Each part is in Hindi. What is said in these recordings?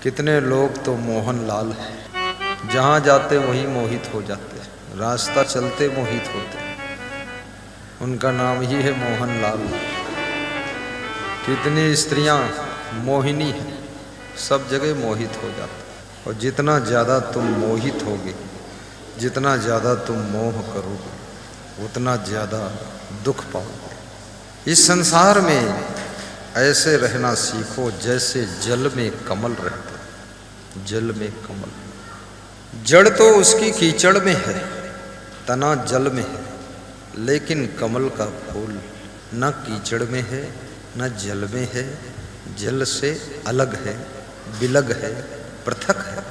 कितने लोग तो मोहन लाल हैं, जहाँ जाते वहीं मोहित हो जाते, रास्ता चलते मोहित होते, उनका नाम ही है मोहन लाल। कितनी स्त्रियां मोहिनी हैं, सब जगह मोहित हो जाते। और जितना ज़्यादा तुम मोहित होगे, जितना ज़्यादा तुम मोह करोगे, उतना ज़्यादा दुख पाओगे। इस संसार में ऐसे रहना सीखो जैसे जल में कमल रहता है। जल में कमल, जड़ तो उसकी कीचड़ में है, तना जल में है, लेकिन कमल का फूल न कीचड़ में है न जल में है, जल से अलग है, बिलग है, पृथक है।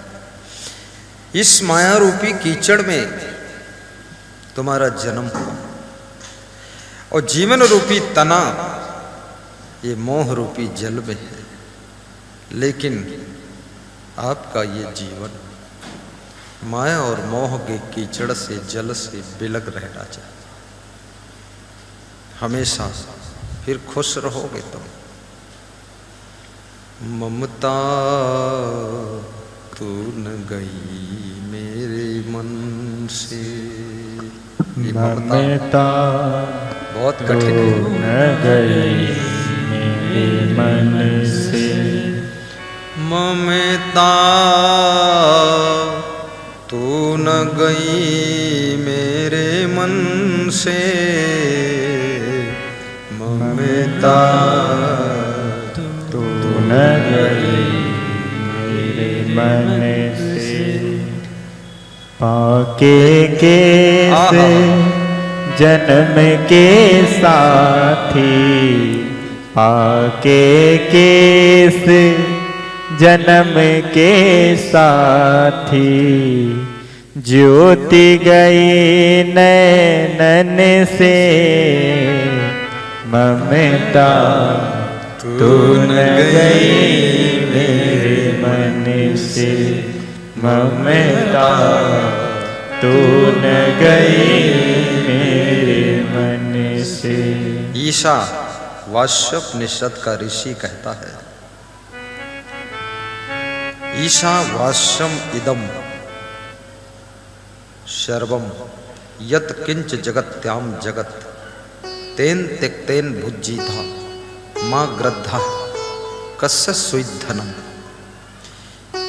इस माया रूपी कीचड़ में तुम्हारा जन्म हुआ और जीवन रूपी तना ये मोह रूपी जल में है, लेकिन आपका ये जीवन माया और मोह के कीचड़ से, जल से बिलग रहना चाहिए हमेशा, फिर खुश रहोगे तुम। ममता तू न गई मेरे मन से, ममता बहुत कठिन है। न गई मेरे मन से, ममता तू न गई मेरे मन से, ममता तू न गई मेरे मन से। पाके केस जन्म के साथी, पाके केस जन्म के साथी, ज्योति गई नैनन से, ममता तू न गई मेरे मन से, ममता तू न गई मेरे मन से। ईशा वाष्योपनिषद का ऋषि कहता है, ईशा वाष्यम इदम सर्वम यत किंच जगत्याम जगत, तेन त्यक्तेन भुज्जीता मां ग्रद्धा कस्य सुइद्धनम।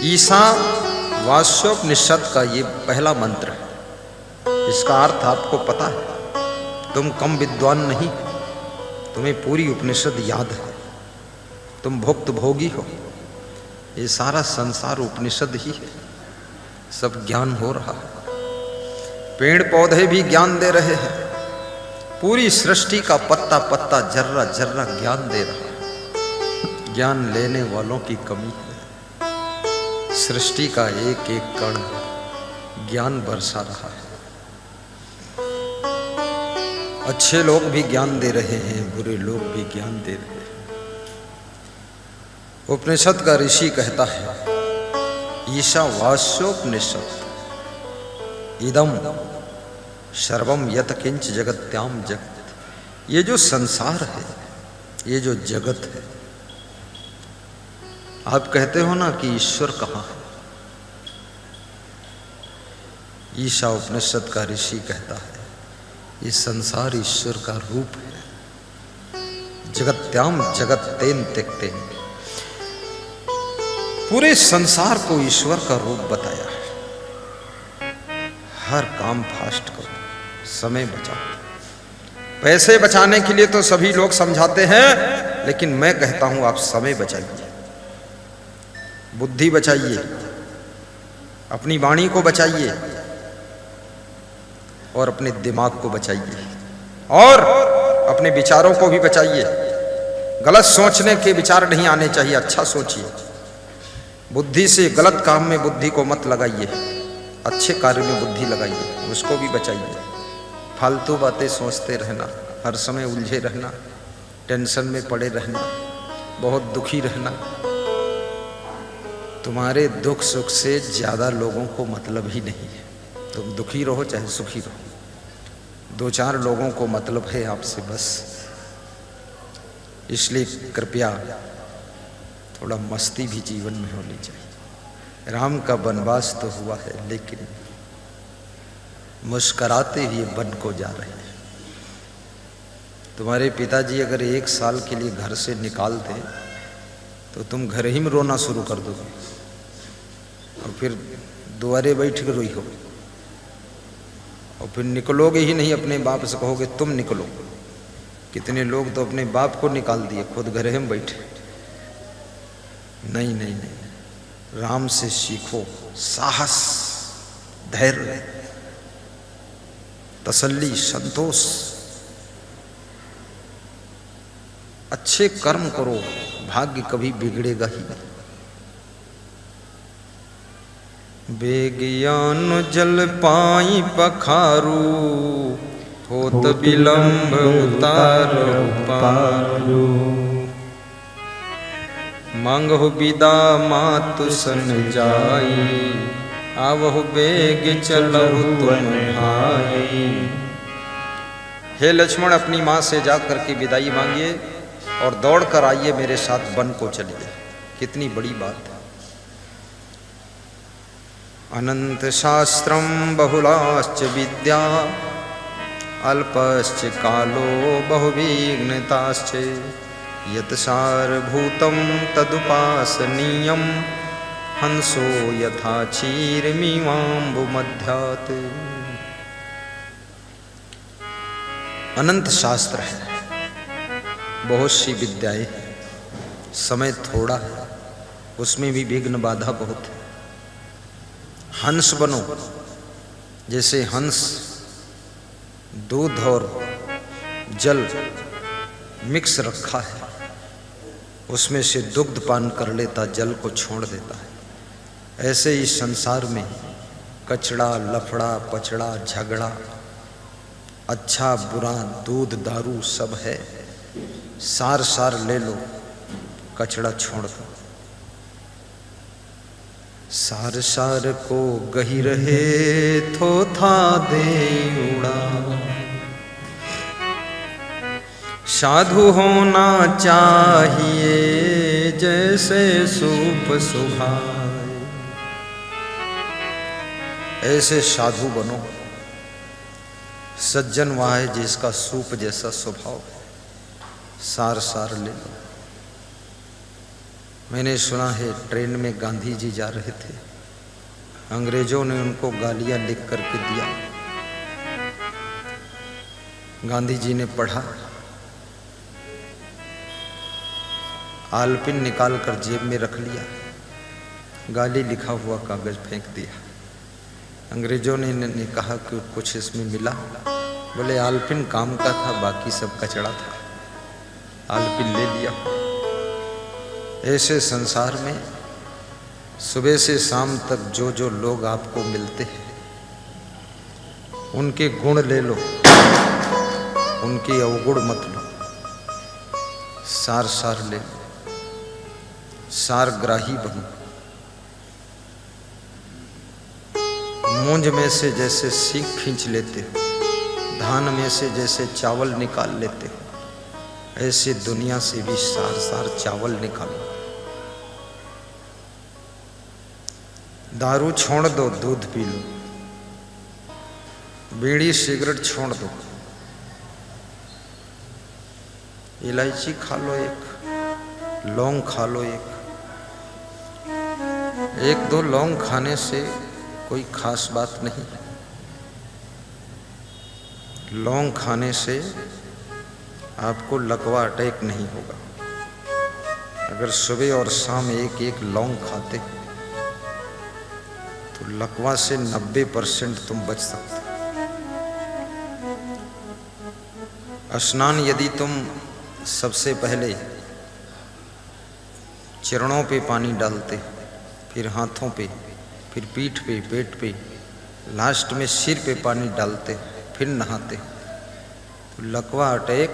ईशा वाष्योपनिषद का ये पहला मंत्र है। इसका अर्थ आपको पता है, तुम कम विद्वान नहीं, तुम्हें पूरी उपनिषद याद है, तुम भुक्त भोगी हो। ये सारा संसार उपनिषद ही है, सब ज्ञान हो रहा है, पेड़ पौधे भी ज्ञान दे रहे हैं, पूरी सृष्टि का पत्ता पत्ता जर्रा जर्रा ज्ञान दे रहा है। ज्ञान लेने वालों की कमी है, सृष्टि का एक एक कण ज्ञान बरसा रहा है। अच्छे लोग भी ज्ञान दे रहे हैं, बुरे लोग भी ज्ञान दे रहे हैं। उपनिषद का ऋषि कहता है, ईशा वाष्योपनिषद इदम सर्वम यत किंच जगत्याम जगत। ये जो संसार है, ये जो जगत है, आप कहते हो ना कि ईश्वर कहाँ है। ईशा उपनिषद का ऋषि कहता है, ये संसार ईश्वर का रूप है। जगत्याम जगत तेन त्यक्तेन, पूरे संसार को ईश्वर का रूप बताया है। हर काम फास्ट करो, समय बचाओ। पैसे बचाने के लिए तो सभी लोग समझाते हैं, लेकिन मैं कहता हूं आप समय बचाइए, बुद्धि बचाइए, अपनी वाणी को बचाइए और अपने दिमाग को बचाइए और अपने विचारों को भी बचाइए। गलत सोचने के विचार नहीं आने चाहिए, अच्छा सोचिए। बुद्धि से गलत काम में बुद्धि को मत लगाइए, अच्छे कार्य में बुद्धि लगाइए, उसको भी बचाइए। फालतू बातें सोचते रहना, हर समय उलझे रहना, टेंशन में पड़े रहना, बहुत दुखी रहना, तुम्हारे दुख सुख से ज़्यादा लोगों को मतलब ही नहीं है। तुम दुखी रहो चाहे सुखी रहो, दो चार लोगों को मतलब है आपसे बस। इसलिए कृपया थोड़ा मस्ती भी जीवन में होनी चाहिए। राम का वनवास तो हुआ है, लेकिन मुस्कराते हुए वन को जा रहे हैं। तुम्हारे पिताजी अगर 1 साल के लिए घर से निकाल दें तो तुम घर ही में रोना शुरू कर दोगे और फिर दुआरे बैठ कर रोई हो, और फिर निकलोगे ही नहीं, अपने बाप से कहोगे तुम निकलो। कितने लोग तो अपने बाप को निकाल दिए, खुद घर में बैठे। नहीं नहीं नहीं, राम से सीखो, साहस, धैर्य, तसल्ली, संतोष, अच्छे कर्म करो, भाग्य कभी बिगड़ेगा ही नहीं। बेगियान जल पाई पखारू, होत विलंब उतारो पारू। मांगहु विदा मातु सन जाई, आवहु बेग चलहु तुम भाई। हे लक्ष्मण, अपनी माँ से जा करके विदाई मांगिए और दौड़ कर आइए, मेरे साथ वन को चलिए। कितनी बड़ी बात है। अनंत शास्त्रम बहुलाश्च विद्या, अल्पश्च कालो बहुविघ्नताश्च। यत् सारभूतं तदुपासनीयं, हंसो यथा क्षीरमीमाम्बुमध्यात्। अनंत शास्त्र है, बहुत सी विद्याएं, समय थोड़ा है, उसमें भी विघ्न बाधा बहुत है। हंस बनो, जैसे हंस दूध और जल मिक्स रखा है, उसमें से दुग्ध पान कर लेता, जल को छोड़ देता है। ऐसे ही संसार में कचड़ा, लफड़ा, पचड़ा, झगड़ा, अच्छा बुरा, दूध दारू सब है। सार सार ले लो, कचड़ा छोड़ दो। सार सार को गही रहे, थोथा दे उड़ा। साधु होना चाहिए, जैसे सूप सुभाए। ऐसे साधु बनो। सज्जन वह है जिसका सूप जैसा स्वभाव है। सार सार ले लो। मैंने सुना है ट्रेन में गांधी जी जा रहे थे, अंग्रेजों ने उनको गालियां लिख करके दिया। गांधी जी ने पढ़ा, आलपिन निकाल कर जेब में रख लिया, गाली लिखा हुआ कागज फेंक दिया। अंग्रेजों ने कहा कि कुछ इसमें मिला? बोले आलपिन काम का था, बाकी सब कचड़ा था, आलपिन ले लिया। ऐसे संसार में सुबह से शाम तक जो जो लोग आपको मिलते हैं, उनके गुण ले लो, उनके अवगुण मत लो। सार सार ले लो, सारग्राही बनो। मूंज में से जैसे सीख खींच लेते हो, धान में से जैसे चावल निकाल लेते हो, ऐसे दुनिया से भी सार सार चावल निकालो। दारू छोड़ दो, दूध पी लो। बीड़ी सिगरेट छोड़ दो। इलायची खा लो एक, लौंग खा लो एक। एक दो लौंग खाने से कोई खास बात नहीं। लौंग खाने से आपको लकवा अटैक नहीं होगा। अगर सुबह और शाम एक एक लौंग खाते तो लकवा से 90% तुम बच सकते। स्नान यदि तुम सबसे पहले चरणों पे पानी डालते, फिर हाथों पे, फिर पीठ पे, पेट पे, लास्ट में सिर पे पानी डालते, फिर नहाते, तो लकवा अटैक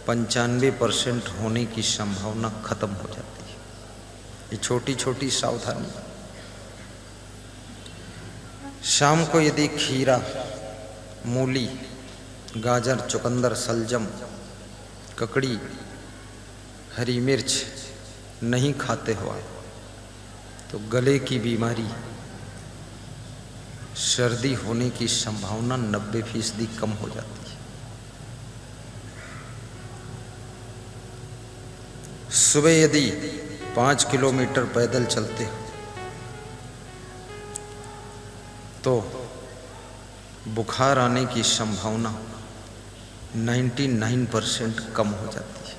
95% होने की संभावना खत्म हो जाती है। ये छोटी छोटी सावधानी। शाम को यदि खीरा, मूली, गाजर, चुकंदर, सलजम, ककड़ी, हरी मिर्च नहीं खाते हो आप तो गले की बीमारी, सर्दी होने की संभावना 90% कम हो जाती है। सुबह यदि 5 किलोमीटर पैदल चलते हो तो बुखार आने की संभावना 99% कम हो जाती है।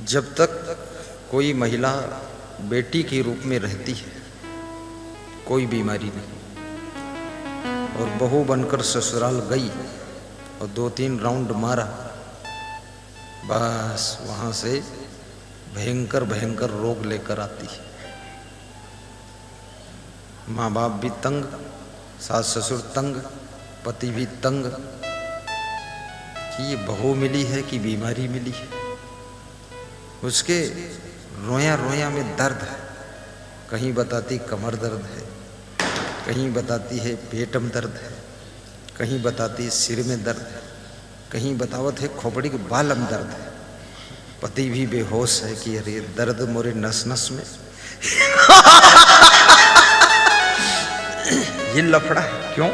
जब तक कोई महिला बेटी के रूप में रहती है कोई बीमारी नहीं, और बहू बनकर ससुराल गई और 2-3 राउंड मारा, बस वहां से भयंकर भयंकर रोग लेकर आती है। माँ बाप भी तंग, सास ससुर तंग, पति भी तंग कि ये बहू मिली है कि बीमारी मिली है। उसके रोया रोया में दर्द है, कहीं बताती कमर दर्द है, कहीं बताती है पेट में दर्द है, कहीं बताती सिर में दर्द है, कहीं बतावत है खोपड़ी के बाल में दर्द है। पति भी बेहोश है कि अरे दर्द मोरे नस नस में ये लफड़ा है। क्यों?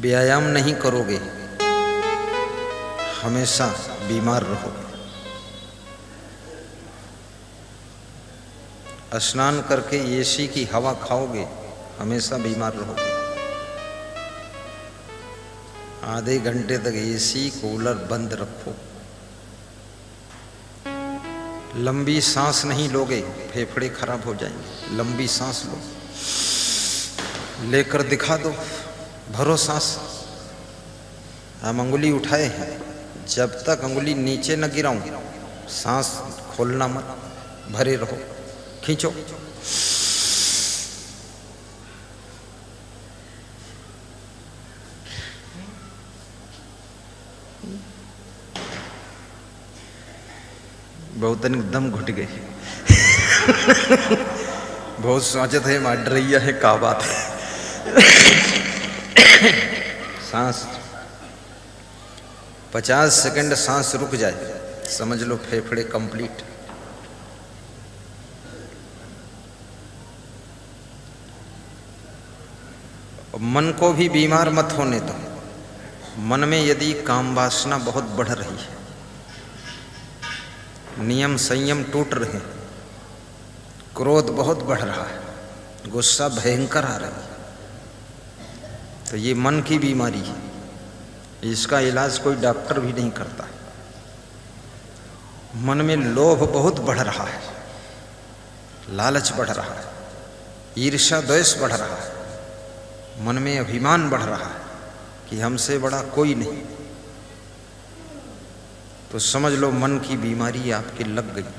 व्यायाम नहीं करोगे, हमेशा बीमार रहोगे। स्नान करके एसी की हवा खाओगे, हमेशा बीमार रहोगे। आधे घंटे तक एसी कूलर बंद रखो। लंबी सांस नहीं लोगे, फेफड़े खराब हो जाएंगे। लंबी सांस लो, लेकर दिखा दो, भरो सांस। हम अंगुली उठाए हैं, जब तक अंगुली नीचे न गिराऊं सांस खोलना मत, भरे रहो, खींचो। बहुत दम घुट गए बहुत सोचे थे मार रही है का बात है। सांस 50 सेकंड सांस रुक जाए, समझ लो फेफड़े कंप्लीट। मन को भी बीमार मत होने दो। मन में यदि काम वासना बहुत बढ़ रही है, नियम संयम टूट रहे हैं, क्रोध बहुत बढ़ रहा है, गुस्सा भयंकर आ रहा है, तो ये मन की बीमारी है। इसका इलाज कोई डॉक्टर भी नहीं करता। मन में लोभ बहुत बढ़ रहा है, लालच बढ़ रहा है, ईर्ष्या द्वेष बढ़ रहा है, मन में अभिमान बढ़ रहा है कि हमसे बड़ा कोई नहीं, तो समझ लो मन की बीमारी आपके लग गई।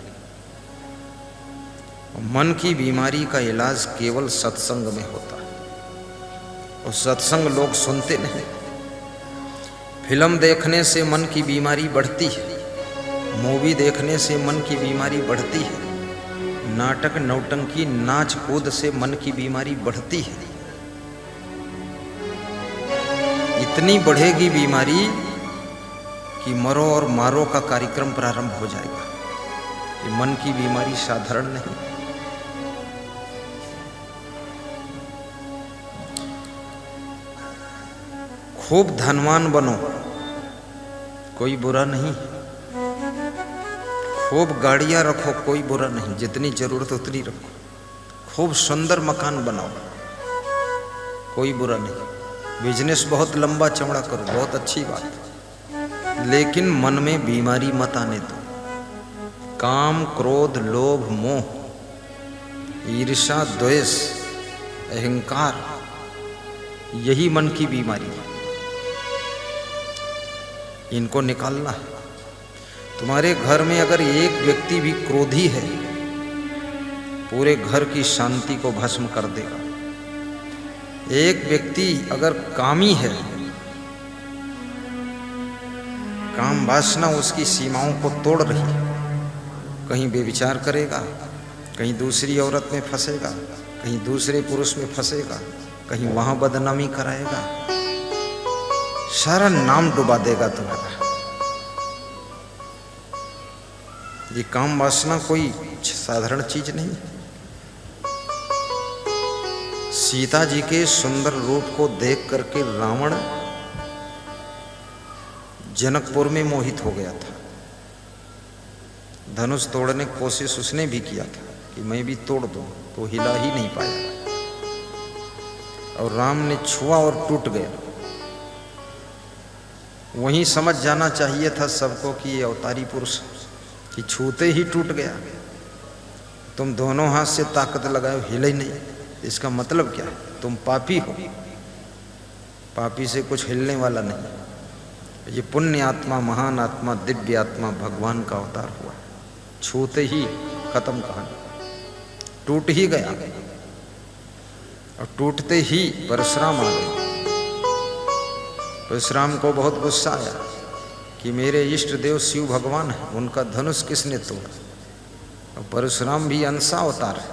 मन की बीमारी का इलाज केवल सत्संग में होता है, और सत्संग लोग सुनते नहीं। फिल्म देखने से मन की बीमारी बढ़ती है, मूवी देखने से मन की बीमारी बढ़ती है, नाटक नौटंकी नाच कूद से मन की बीमारी बढ़ती है। इतनी बढ़ेगी बीमारी कि मरो और मारो का कार्यक्रम प्रारंभ हो जाएगा। ये मन की बीमारी साधारण नहीं। खूब धनवान बनो, कोई बुरा नहीं। खूब गाड़ियां रखो, कोई बुरा नहीं, जितनी जरूरत उतनी रखो। खूब सुंदर मकान बनाओ, कोई बुरा नहीं। बिजनेस बहुत लंबा चौड़ा करो, बहुत अच्छी बात, लेकिन मन में बीमारी मत आने दो। काम क्रोध लोभ मोह ईर्ष्या द्वेष अहंकार, यही मन की बीमारी है। इनको निकालना है। तुम्हारे घर में अगर एक व्यक्ति भी क्रोधी है, पूरे घर की शांति को भस्म कर देगा। एक व्यक्ति अगर कामी है, काम वासना उसकी सीमाओं को तोड़ रही है, कहीं बेविचार करेगा, कहीं दूसरी औरत में फंसेगा, कहीं दूसरे पुरुष में फंसेगा, कहीं वहां बदनामी कराएगा, सारा नाम डुबा देगा तुम्हारा। ये काम वासना कोई साधारण चीज नहीं। सीता जी के सुंदर रूप को देख करके रावण जनकपुर में मोहित हो गया था। धनुष तोड़ने की कोशिश उसने भी किया था कि मैं भी तोड़ दूं, तो हिला ही नहीं पाया और राम ने छुआ और टूट गया। वहीं समझ जाना चाहिए था सबको कि ये अवतारी पुरुष, कि छूते ही टूट गया। तुम दोनों हाथ से ताकत लगाए हिले नहीं, इसका मतलब क्या है? तुम पापी हो। पापी से कुछ हिलने वाला नहीं। ये पुण्य आत्मा, महान आत्मा, दिव्य आत्मा भगवान का अवतार हुआ। छूते ही खत्म कहानी, टूट ही गया। और टूटते ही परशुराम आ गए। परशुराम को बहुत गुस्सा आया कि मेरे इष्ट देव शिव भगवान है, उनका धनुष किसने तोड़ा? और परशुराम भी अंशा अवतार है,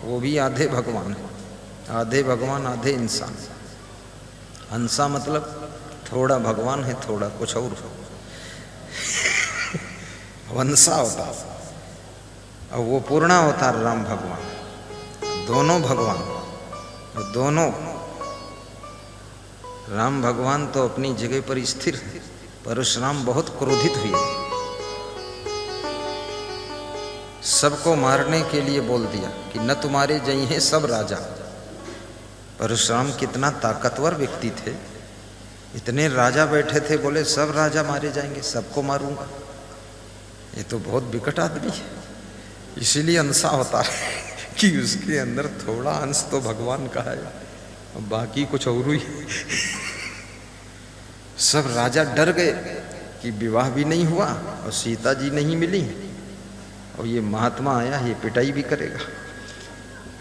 वो भी आधे भगवान है। आधे भगवान आधे इंसान। अंशा मतलब थोड़ा भगवान है, थोड़ा कुछ और। अंशा अवतार और वो पूर्णा अवतार राम भगवान। दोनों भगवान, दोनों। राम भगवान तो अपनी जगह पर स्थिर है। परशुराम बहुत क्रोधित हुए, सबको मारने के लिए बोल दिया कि न तुम्हारे जई हैं सब राजा। परशुराम कितना ताकतवर व्यक्ति थे, इतने राजा बैठे थे, बोले सब राजा मारे जाएंगे, सबको मारूंगा। ये तो बहुत विकट आदमी है। इसीलिए अंशा होता है कि उसके अंदर थोड़ा अंश तो भगवान का है, बाकी कुछ और ही। सब राजा डर गए कि विवाह भी नहीं हुआ और सीता जी नहीं मिली, और ये महात्मा आया, ये पिटाई भी करेगा।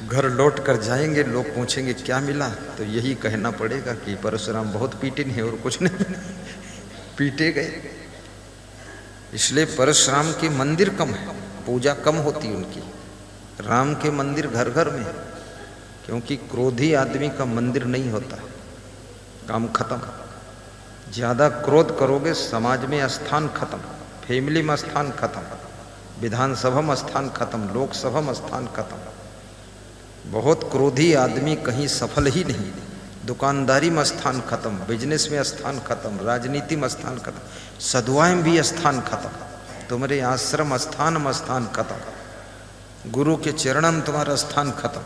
घर लौट कर जाएंगे, लोग पूछेंगे क्या मिला, तो यही कहना पड़ेगा कि परशुराम बहुत पीटे हैं और कुछ नहीं। पीटे गए। इसलिए परशुराम के मंदिर कम है, पूजा कम होती उनकी। राम के मंदिर घर घर में, क्योंकि क्रोधी आदमी का मंदिर नहीं होता, काम खत्म। ज्यादा क्रोध करोगे समाज में स्थान खत्म, फैमिली में स्थान खत्म, विधानसभा में स्थान खत्म, लोकसभा में स्थान खत्म। बहुत क्रोधी आदमी कहीं सफल ही नहीं। दुकानदारी में स्थान खत्म, बिजनेस में स्थान खत्म, राजनीति में स्थान खत्म, सदुआई में भी स्थान खत्म, तुम्हारे आश्रम स्थान में स्थान खत्म, गुरु के चरणों में तुम्हारा स्थान खत्म।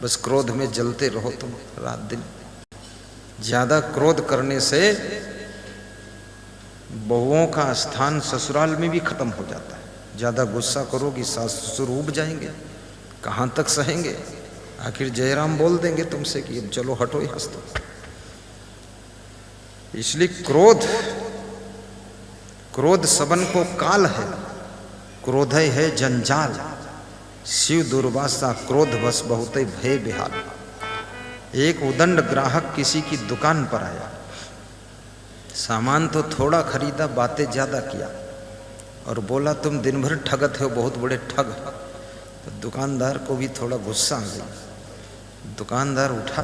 बस क्रोध में जलते रहो तुम रात दिन। ज्यादा क्रोध करने से बहुओं का स्थान ससुराल में भी खत्म हो जाता है। ज्यादा गुस्सा करोगी सास ससुर ऊब जाएंगे, कहाँ तक सहेंगे? आखिर जयराम बोल देंगे तुमसे कि अब चलो हटो यहाँ से। इसलिए क्रोध सबन को काल है, क्रोधय है जंजाल। शिव दुर्वासा क्रोध बस बहुत भय बेहाल। एक उदंड ग्राहक किसी की दुकान पर आया, सामान तो थोड़ा खरीदा, बातें ज्यादा किया और बोला तुम दिन भर ठगत हो, बहुत बड़े ठग। तो दुकानदार को भी थोड़ा गुस्सा आ गया। दुकानदार उठा,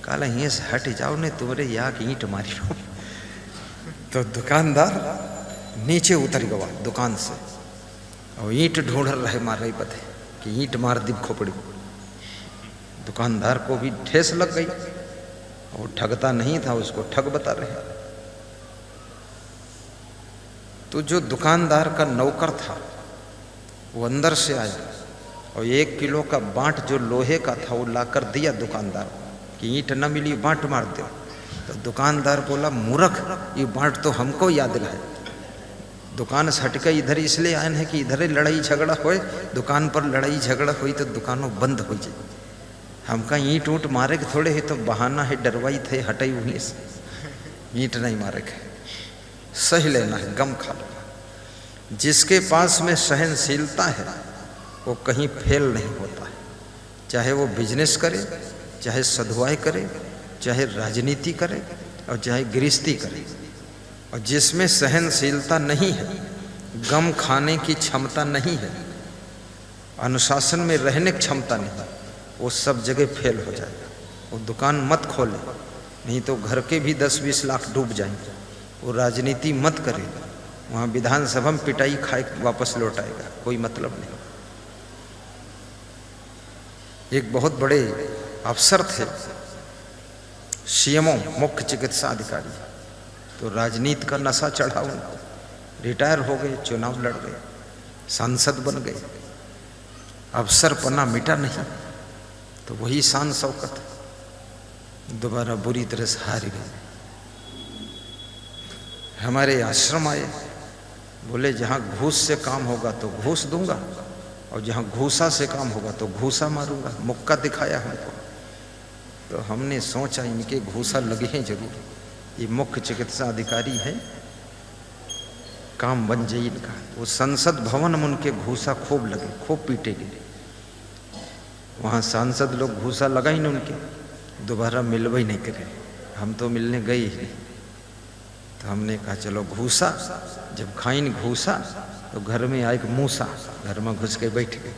काला यहीं से हट जाओ, ने तुम्हारे यहाँ की ईंट मारी हो। तो दुकानदार नीचे उतर गया दुकान से और ईंट ढूंढ रहे मारे पते कि ईंट मार दी खोपड़ी। दुकानदार को भी ठेस लग गई, और ठगता नहीं था, उसको ठग बता रहे। तो जो दुकानदार का नौकर था वो अंदर से आया और 1 किलो का बांट जो लोहे का था वो लाकर दिया दुकानदार कि ईंट न मिली बांट मार दो। तो दुकानदार बोला मूर्ख, ये बांट तो हमको याद दिलाए। दुकान से हटके इधर इसलिए आए हैं कि इधर लड़ाई झगड़ा होए, दुकान पर लड़ाई झगड़ा हुई तो दुकानों बंद हो जाए। हमका ईंट ऊँट मारे के थोड़े है, तो बहाना है, डरवाई थे हटाई उन्हीं से, ईंट नहीं मारे के। सह लेना है, गम खा लेना। जिसके पास में सहनशीलता है वो कहीं फेल नहीं होता है, चाहे वो बिजनेस करे, चाहे सधुआई करे, चाहे राजनीति करे और चाहे गृहस्थी करे। और जिसमें सहनशीलता नहीं है, गम खाने की क्षमता नहीं है, अनुशासन में रहने की क्षमता नहीं, वो सब जगह फेल हो जाएगा। वो दुकान मत खोले, नहीं तो घर के भी 10-20 लाख डूब जाएंगे। वो राजनीति मत करे, वहाँ विधानसभा में पिटाई खाए वापस लौट आएगा, कोई मतलब नहीं। एक बहुत बड़े अफसर थे, सीएमओ, मुख्य चिकित्सा अधिकारी, तो राजनीति का नशा चढ़ा उनको, रिटायर हो गए, चुनाव लड़ गए, सांसद बन गए, अफसर पन्ना मिटा नहीं, तो वही शान शौकत दोबारा बुरी तरह से हार गए। हमारे आश्रम आए, बोले जहाँ घूस से काम होगा तो घूस दूंगा, और जहाँ घूसा से काम होगा तो घूसा मारूंगा। मुक्का दिखाया हमको, तो हमने सोचा इनके घूसा लगे हैं जरूर, ये मुख्य चिकित्सा अधिकारी हैं, काम बन जाए इनका। वो संसद भवन में उनके घूसा खूब लगे, खूब पीटे गए। वहाँ सांसद लोग घूसा लगा ही नहीं उनके, दोबारा मिलवा ही नहीं करे। हम तो मिलने गए ही नहीं, तो हमने कहा चलो घूसा, जब खाइन घूसा तो घर में आए मूसा, घर में घुस के बैठ गए,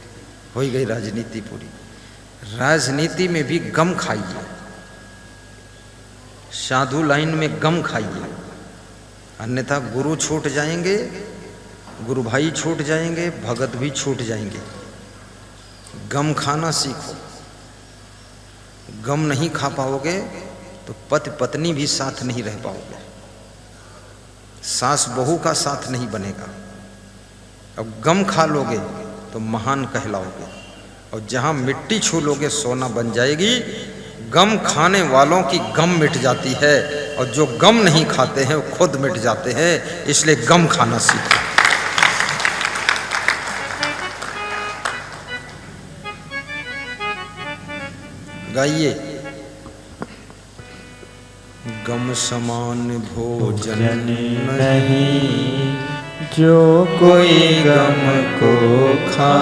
हो ही गई राजनीति पूरी। राजनीति में भी गम खाइए, साधु लाइन में गम खाइए, अन्यथा गुरु छूट जाएंगे, गुरु भाई छूट जाएंगे, भगत भी छूट जाएंगे। गम खाना सीखो, गम नहीं खा पाओगे तो पति पत्नी भी साथ नहीं रह पाओगे, सास बहू का साथ नहीं बनेगा। अब गम खा लोगे तो महान कहलाओगे, और जहां मिट्टी छू लोगे सोना बन जाएगी। गम खाने वालों की गम मिट जाती है, और जो गम नहीं खाते हैं वो खुद मिट जाते हैं। इसलिए गम खाना सीखो। गाइए, गम समान भोजन नहीं, जो कोई गम को खा।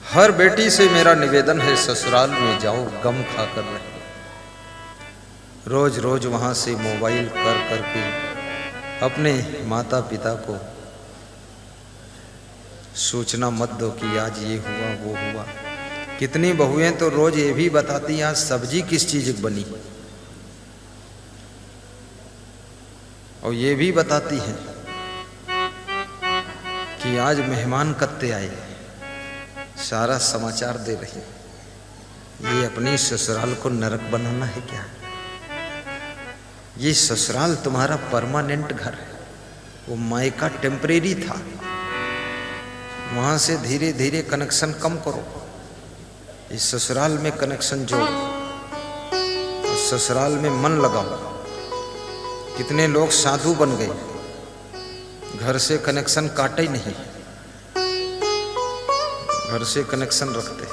हर बेटी से मेरा निवेदन है, ससुराल में जाओ गम खा कर रहे। रोज रोज वहाँ से मोबाइल कर करके अपने माता पिता को सूचना मत दो कि आज ये हुआ वो हुआ। कितनी बहुएं तो रोज ये भी बताती आज सब्जी किस चीज की बनी, और ये भी बताती है कि आज मेहमान कत्ते आए, सारा समाचार दे रही। ये अपनी ससुराल को नरक बनाना है क्या? ये ससुराल तुम्हारा परमानेंट घर है, वो मायका टेम्परेरी था। वहां से धीरे धीरे कनेक्शन कम करो, इस ससुराल में कनेक्शन जोड़ो, और ससुराल में मन लगाओ। कितने लोग साधु बन गए, घर से कनेक्शन काटे ही नहीं, घर से कनेक्शन रखते,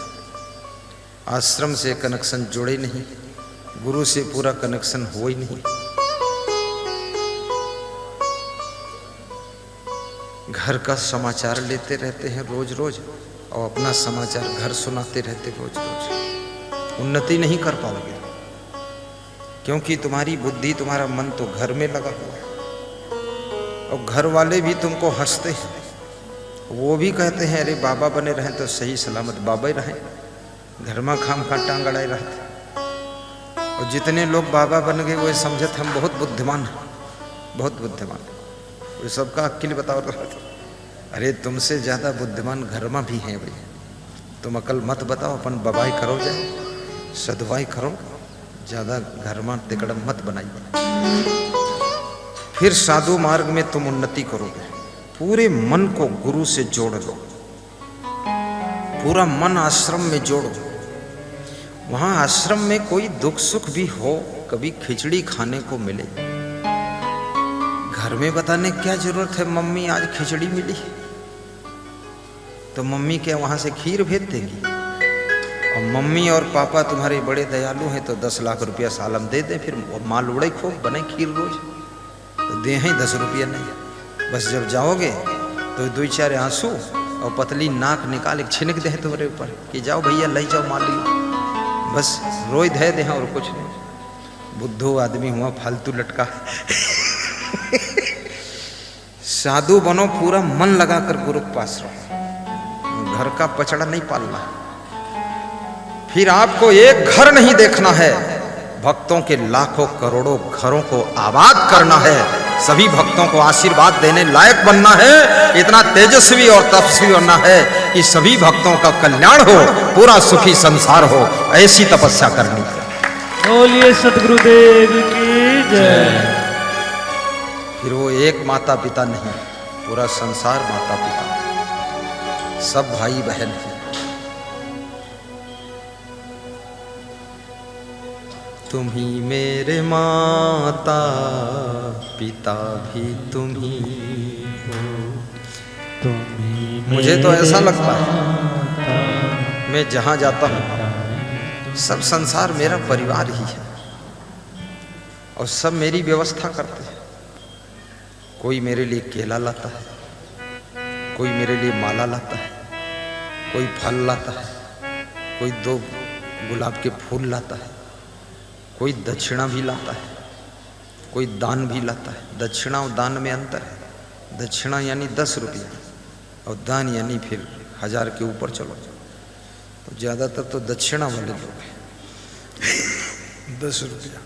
आश्रम से कनेक्शन जोड़े नहीं, गुरु से पूरा कनेक्शन हो ही नहीं। घर का समाचार लेते रहते हैं रोज रोज, और अपना समाचार घर सुनाते रहते रोज रोज। उन्नति नहीं कर पाओगे, क्योंकि तुम्हारी बुद्धि, तुम्हारा मन तो घर में लगा हुआ है, और घर वाले भी तुमको हंसते हैं। वो भी कहते हैं अरे बाबा बने रहें तो सही सलामत बाबा ही रहें, घर में खाम खा टांग अड़ाए रहते। और जितने लोग बाबा बन गए वो समझते हम बहुत बुद्धिमान हैं, बहुत बुद्धिमान। वो सबका अक्ल बताओ रहते, अरे तुमसे ज़्यादा बुद्धिमान घर में भी हैं भाई। तुम अकल मत बताओ, अपन बबाई करो, जाए सदवाई करो, ज़्यादा घर में तिकड़म मत बनाइए। फिर साधु मार्ग में तुम उन्नति करोगे। पूरे मन को गुरु से जोड़ लो, पूरा मन आश्रम में जोड़ो। वहां आश्रम में कोई दुख सुख भी हो, कभी खिचड़ी खाने को मिले, घर में बताने क्या जरूरत है मम्मी आज खिचड़ी मिली, तो मम्मी क्या वहां से खीर भेज देगी। और मम्मी और पापा तुम्हारे बड़े दयालु हैं तो 10 लाख रुपया सालम दे दे, फिर माल उड़े खूब बने खीर रोज, तो दे हैं 10 रुपया नहीं। बस जब जाओगे तो 2-4 आंसू और पतली नाक निकाल एक छिनक दे तुम्हारे ऊपर कि जाओ भैया ले जाओ मान लियो, बस रोई धे दे और कुछ नहीं। बुद्धू आदमी हुआ फालतू लटका। साधु बनो, पूरा मन लगाकर गुरु के पास रहो, घर का पचड़ा नहीं पालना। फिर आपको एक घर नहीं देखना है, भक्तों के लाखों करोड़ों घरों को आबाद करना है, सभी भक्तों को आशीर्वाद देने लायक बनना है, इतना तेजस्वी और तपस्वी बनना है कि सभी भक्तों का कल्याण हो, पूरा सुखी संसार हो, ऐसी तपस्या करनी है। बोलिए सद्गुरुदेव की जय। फिर वो एक माता पिता नहीं, पूरा संसार माता पिता, सब भाई बहन हैं। तुम ही मेरे माता पिता भी तुम ही हो। मुझे तो ऐसा लगता है मैं जहाँ जाता हूँ सब संसार मेरा परिवार ही है और सब मेरी व्यवस्था करते हैं। कोई मेरे लिए केला लाता है, कोई मेरे लिए माला लाता है, कोई फल लाता है, कोई 2 गुलाब के फूल लाता है, कोई दक्षिणा भी लाता है, कोई दान भी लाता है। दक्षिणा और दान में अंतर है। दक्षिणा यानी 10 रुपया और दान यानी फिर 1000 के ऊपर चलो, तो ज़्यादातर तो दक्षिणा वाले लोग हैं। 10 रुपया